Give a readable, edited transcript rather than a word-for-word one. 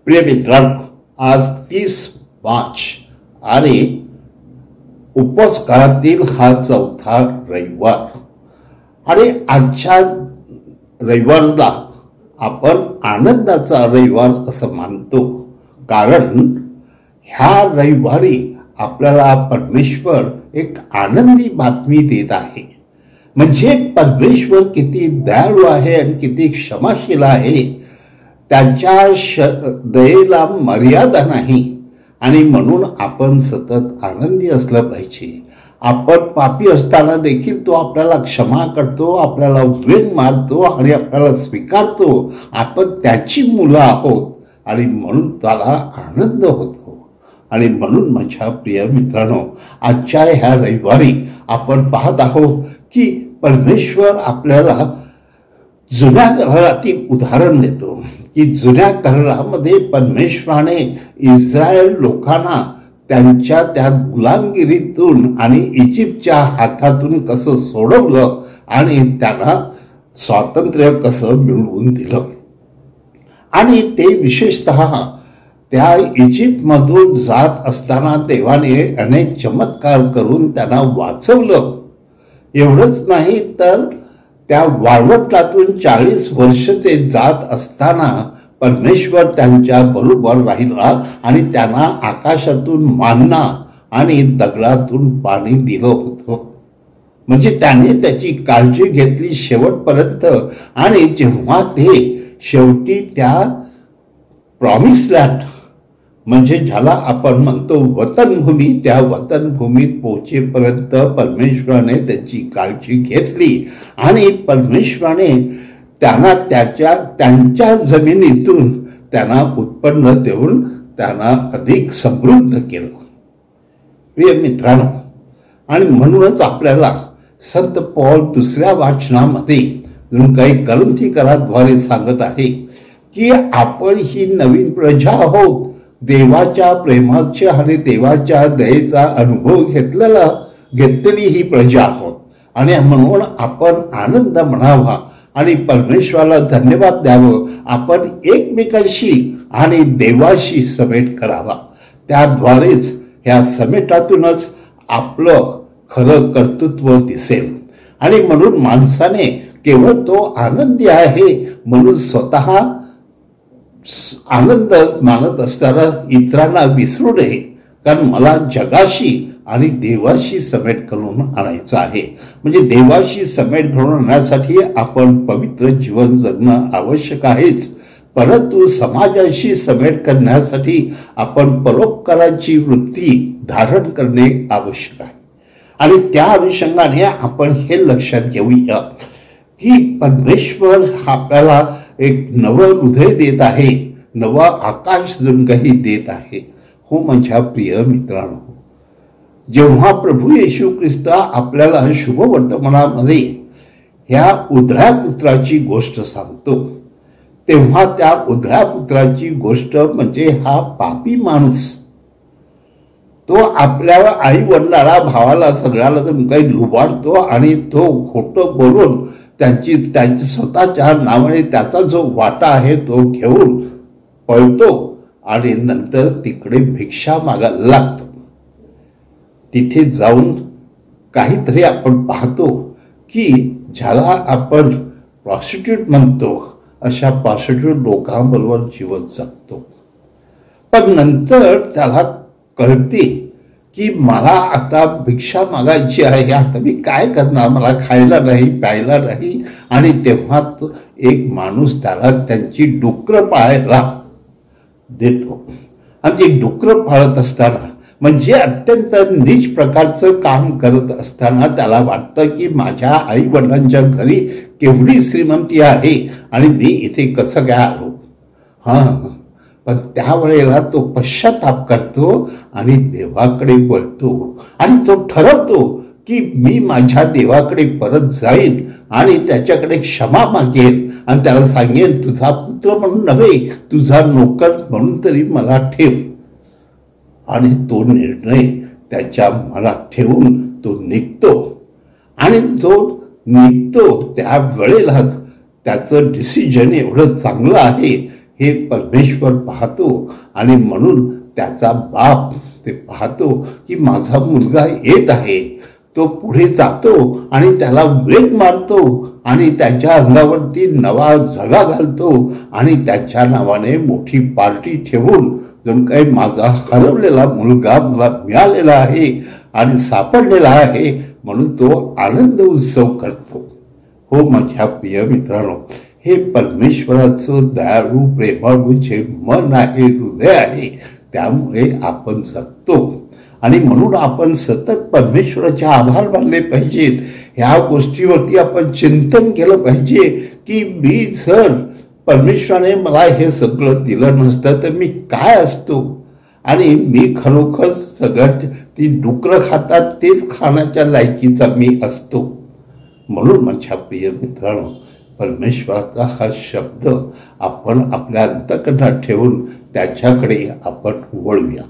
प्रिय मित्रांनो, आज 30 मार्च आणि उपवास काळातील हा चौथा रविवार आणि आजच्या रविवारला आपण आनंदाचा रविवार असं मानतो, कारण ह्या रविवारी आपल्याला परमेश्वर एक आनंदी बातमी देत आहे. म्हणजे परमेश्वर किती दयाळू आहे आणि किती क्षमाशील आहे. त्याच्या दयेला मर्यादा नाही आणि म्हणून आपण सतत आनंदी असलं पाहिजे. आपण पापी असताना देखील तो आपल्याला क्षमा करतो, आपल्याला वेग मारतो आणि आपल्याला स्वीकारतो. आपण त्याची मुलं आहोत आणि म्हणून त्याला आनंद होतो. आणि म्हणून माझ्या प्रिय मित्रांनो, आजच्या ह्या रविवारी आपण पाहत आहोत की परमेश्वर आपल्याला जुन्या करारातील उदाहरण देतो की जुन्या करारामध्ये परमेश्वराने इस्रायल लोकांना त्यांच्या त्या गुलामगिरीतून आणि इजिप्तच्या हातातून कसं सोडवलं आणि त्यांना स्वातंत्र्य कसं मिळवून दिलं. आणि ते विशेषतः त्या इजिप्तमधून जात असताना देवाने अनेक चमत्कार करून त्यांना वाचवलं. एवढंच नाही तर त्या वाळवंटातून 40 वर्ष ते जात असताना परमेश्वर त्यांच्या बरोबर राहिला आणि त्यांना आकाशातून मन्ना आणि दगडातून पाणी दिलं होतं. म्हणजे त्याने त्याची काळजी घेतली शेवटपर्यंत. आणि जेव्हा ते शेवटी त्या प्रॉमिस लँड म्हणजे ज्याला आपण म्हणतो वतनभूमी, त्या वतनभूमीत पोहोचेपर्यंत परमेश्वराने त्याची काळजी घेतली आणि परमेश्वराने त्यांना त्यांच्या जमिनीतून त्यांना उत्पन्न देऊन त्यांना अधिक समृद्ध केलं. प्रिय मित्रांनो, आणि म्हणूनच आपल्याला संत पौल दुसऱ्या वाचनामध्ये काही गलंतीकाराद्वारे सांगत आहे की आपण ही नवीन प्रजा आहोत, देवाच्या प्रेमाच्या आणि देवाच्या दयेचा अनुभव घेतलेली ही प्रजा आहोत. आणि म्हणून आपण आनंद म्हणावा आणि परमेश्वराला धन्यवाद द्यावं. आपण एकमेकांशी आणि देवाशी समेट करावा. त्याद्वारेच ह्या समेटातूनच आपलं खरं कर्तृत्व दिसेल. आणि म्हणून माणसाने केवळ तो आनंदी आहे म्हणून स्वतः आनंद मानत असताना इतरांना विसरू नये, कारण मला जगाशी आणि देवाशी समेट करून आणायचं आहे. म्हणजे देवाशी समेट घडवून आणण्यासाठी आपण पवित्र जीवन जगणं आवश्यक आहेच, परंतु समाजाशी समेट करण्यासाठी आपण परोपकाराची वृत्ती धारण करणे आवश्यक आहे. आणि त्या अनुषंगाने आपण हे लक्षात घेऊया की परमेश्वर आपल्याला एक नवं हृदय देत आहे, नवा आकाश जणू देत आहे. हो माझ्या प्रिय मित्रांनो, जेव्हा प्रभू येशू ख्रिस्त आपल्याला शुभ वर्तमानामध्ये ह्या उधळ्या पुत्राची गोष्ट सांगतो, तेव्हा त्या उधळ्या पुत्राची गोष्ट म्हणजे हा पापी माणूस, तो आपल्या आई वडिलाला, भावाला, सगळ्याला तर काही लुबाडतो आणि तो खोटं बोलून त्यांच्या स्वतःच्या नावाने त्याचा जो वाटा आहे तो घेऊन पळतो आणि नंतर तिकडे भिक्षा मागायला लागतो. तिथे जाऊन काहीतरी आपण पाहतो की ज्याला आपण प्रॉस्टिट्यूट म्हणतो, अशा प्रॉस्टिट्यूट लोकांबरोबर जीवन जगतो. पण नंतर त्याला कळते की मला आता भिक्षा मागायची आहे, आता मी काय करणार, मला खायला नाही, प्यायला नाही. आणि तेव्हा तो एक माणूस त्याला त्यांची डुकरं पाळायला देतो. आणि ती डुकरं पाळत असताना म्हणजे अत्यंत नीच प्रकारचं काम करत असताना त्याला वाटतं की माझ्या आई वडिलांच्या घरी केवढी श्रीमंती आहे आणि मी इथे कसं काय आलो. पण त्यावेळेला तो पश्चाताप करतो आणि देवाकडे वळतो आणि तो ठरवतो की मी माझ्या देवाकडे परत जाईन आणि त्याच्याकडे क्षमा मागेन आणि त्याला सांगेन, तुझा पुत्र म्हणून नव्हे, तुझा नोकर म्हणून तरी मला ठेव. आणि तो निर्णय त्याच्या मनात ठेवून तो निघतो. आणि जो निघतो त्या वेळेला त्याचं डिसिजन एवढं चांगलं आहे हे परमेश्वर पाहतो आणि म्हणून त्याचा बाप ते पाहतो की माझा मुलगा येत आहे, तो पुढे जातो आणि त्याला वेग मारतो आणि त्याच्या अंगावरती नवा झगा घालतो आणि त्याच्या नावाने मोठी पार्टी ठेवून जणू काही माझा हरवलेला मुलगा मला मिळालेला आहे आणि सापडलेला आहे म्हणून तो आनंद उत्सव करतो. हो माझ्या प्रिय मित्रांनो, हे परमेश्वराचं दयाळू प्रेमळ जे मन आहे, हृदय आहे, त्यामुळे आपण जगतो आणि म्हणून आपण सतत परमेश्वराचे आभार मानले पाहिजेत. ह्या गोष्टीवरती आपण चिंतन केलं पाहिजे की मी जर परमेश्वराने मला हे सगळं दिलं नसतं तर मी काय असतो आणि मी खरोखर सगळ्यात ती डुकरं खातात तेच खाण्याच्या लायकीचा मी असतो. म्हणून माझ्या प्रिय मित्रांनो, परमेश्वराचा हा शब्द आपण आपल्या अंतःकरणात ठेवून त्याच्याकडे आपण वळूया.